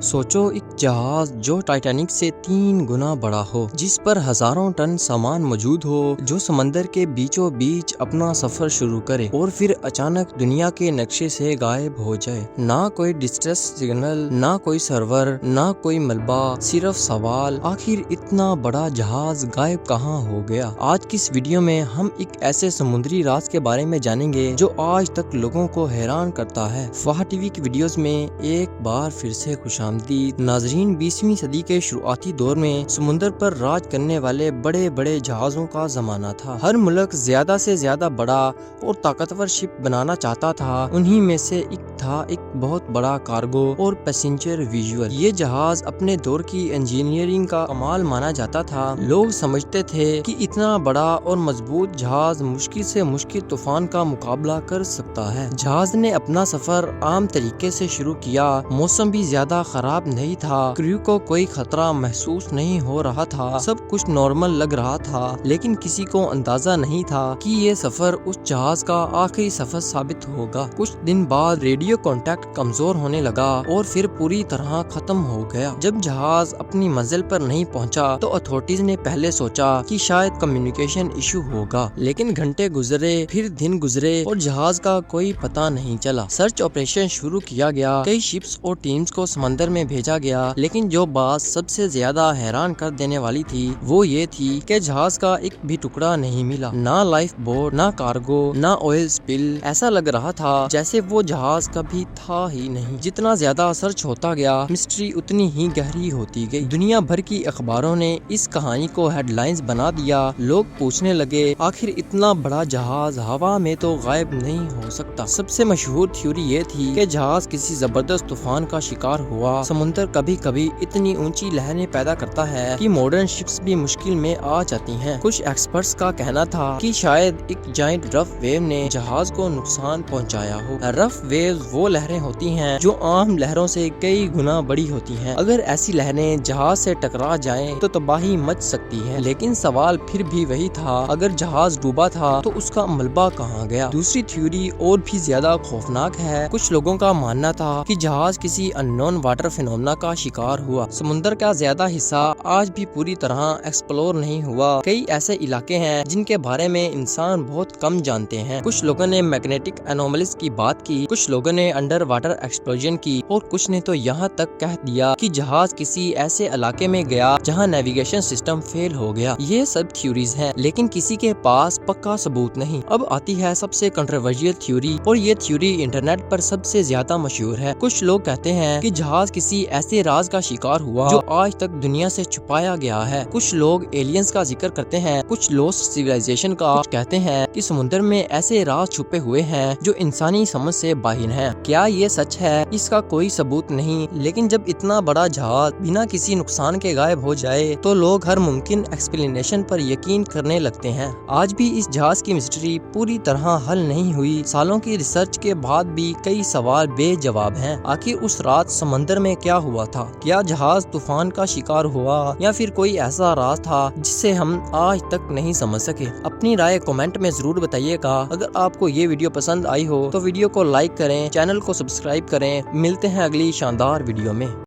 سوچو ایک جہاز جو ٹائٹینک سے 3 گنا بڑا ہو، جس پر ہزاروں ٹن سامان موجود ہو، جو سمندر کے بیچوں بیچ اپنا سفر شروع کرے اور پھر اچانک دنیا کے نقشے سے غائب ہو جائے۔ نہ کوئی ڈسٹریس سگنل، نہ کوئی سرور، نہ کوئی ملبہ، صرف سوال آخر اتنا بڑا جہاز غائب کہاں ہو گیا؟ آج کی اس ویڈیو میں ہم ایک ایسے سمندری راز کے بارے میں جانیں گے جو آج تک لوگوں کو حیران کرتا ہے۔ فہد ٹی وی کی ویڈیوز میں ایک بار پھر سے خوش آمدید ناظرین۔ 20ویں صدی کے شروعاتی دور میں سمندر پر راج کرنے والے بڑے بڑے جہازوں کا زمانہ تھا۔ ہر ملک زیادہ سے زیادہ بڑا اور طاقتور شپ بنانا چاہتا تھا۔ انہی میں سے ایک تھا ایک بہت بڑا کارگو اور پیسنجر ویژول۔ یہ جہاز اپنے دور کی انجینئرنگ کا کمال مانا جاتا تھا۔ لوگ سمجھتے تھے کہ اتنا بڑا اور مضبوط جہاز مشکل سے مشکل طوفان کا مقابلہ کر سکتا ہے۔ جہاز نے اپنا سفر عام طریقے سے شروع کیا۔ موسم بھی زیادہ خراب نہیں تھا، کریو کو کوئی خطرہ محسوس نہیں ہو رہا تھا، سب کچھ نارمل لگ رہا تھا، لیکن کسی کو اندازہ نہیں تھا کہ یہ سفر اس جہاز کا آخری سفر ثابت ہوگا۔ کچھ دن بعد ریڈیو کانٹیکٹ کمزور ہونے لگا اور پھر پوری طرح ختم ہو گیا۔ جب جہاز اپنی منزل پر نہیں پہنچا تو اتھارٹیز نے پہلے سوچا کہ شاید کمیونیکیشن ایشو ہوگا، لیکن گھنٹے گزرے، پھر دن گزرے اور جہاز کا کوئی پتہ نہیں چلا۔ سرچ آپریشن شروع کیا گیا، کئی شپس اور ٹیمز کو سمندر میں بھیجا گیا، لیکن جو بات سب سے زیادہ حیران کر دینے والی تھی وہ یہ تھی کہ جہاز کا ایک بھی ٹکڑا نہیں ملا۔ نہ لائف بوٹ، نہ کارگو، نہ آئل سپل۔ ایسا لگ رہا تھا جیسے وہ جہاز کبھی تھا ہی نہیں۔ جتنا زیادہ سرچ ہوتا گیا، مسٹری اتنی ہی گہری ہوتی گئی۔ دنیا بھر کی اخباروں نے اس کہانی کو ہیڈ لائنز بنا دیا۔ لوگ پوچھنے لگے آخر اتنا بڑا جہاز ہوا میں تو غائب نہیں ہو سکتا۔ سب سے مشہور تھیوری یہ تھی کہ جہاز کسی زبردست طوفان کا شکار ہوا۔ سمندر کبھی کبھی اتنی اونچی لہریں پیدا کرتا ہے کہ ماڈرن شپس بھی مشکل میں آ جاتی ہیں۔ کچھ ایکسپرٹس کا کہنا تھا کہ شاید ایک جائنٹ رف ویو نے جہاز کو نقصان پہنچایا ہو۔ رف ویوز وہ لہریں ہوتی ہیں جو عام لہروں سے کئی گنا بڑی ہوتی ہیں۔ اگر ایسی لہریں جہاز سے ٹکرا جائیں تو تباہی مچ سکتی ہے، لیکن سوال پھر بھی وہی تھا، اگر جہاز ڈوبا تھا تو اس کا ملبہ کہاں گیا؟ دوسری تھیوری اور بھی زیادہ خوفناک ہے۔ کچھ لوگوں کا ماننا تھا کہ جہاز کسی اننون واٹر فینومنا کا شکار ہوا۔ سمندر کا زیادہ حصہ آج بھی پوری طرح ایکسپلور نہیں ہوا۔ کئی ایسے علاقے ہیں جن کے بارے میں انسان بہت کم جانتے ہیں۔ کچھ لوگوں نے میگنیٹک انوملیز کی بات کی، کچھ لوگوں نے انڈر واٹر ایکسپلوژن کی، اور کچھ نے تو یہاں تک کہہ دیا کہ جہاز کسی ایسے علاقے میں گیا جہاں نیویگیشن سسٹم فیل ہو گیا۔ یہ سب تھیوریز ہیں، لیکن کسی کے پاس پکا ثبوت نہیں۔ اب آتی ہے سب سے کنٹروورشل تھیوری، اور یہ تھیوری انٹرنیٹ پر سب سے زیادہ مشہور ہے۔ کچھ لوگ کہتے ہیں کہ جہاز کسی ایسے راز کا شکار ہوا جو آج تک دنیا سے چھپایا گیا ہے۔ کچھ لوگ ایلینز کا ذکر کرتے ہیں، کچھ لوسٹ سیولائزیشن کا، کچھ کہتے ہیں کہ سمندر میں ایسے راز چھپے ہوئے ہیں جو انسانی سمجھ سے باہر ہیں۔ کیا یہ سچ ہے؟ اس کا کوئی ثبوت نہیں، لیکن جب اتنا بڑا جہاز بنا کسی نقصان کے غائب ہو جائے تو لوگ ہر ممکن ایکسپلینیشن پر یقین کرنے لگتے ہیں۔ آج بھی اس جہاز کی مسٹری پوری طرح حل نہیں ہوئی۔ سالوں کی ریسرچ کے بعد بھی کئی سوال بے جواب ہیں۔ آخر اس رات سمندر میں کیا ہوا تھا؟ کیا جہاز طوفان کا شکار ہوا یا پھر کوئی ایسا راز تھا جسے ہم آج تک نہیں سمجھ سکے؟ اپنی رائے کمنٹ میں ضرور بتائیے گا۔ اگر آپ کو یہ ویڈیو پسند آئی ہو تو ویڈیو کو لائک کریں، چینل کو سبسکرائب کریں۔ ملتے ہیں اگلی شاندار ویڈیو میں۔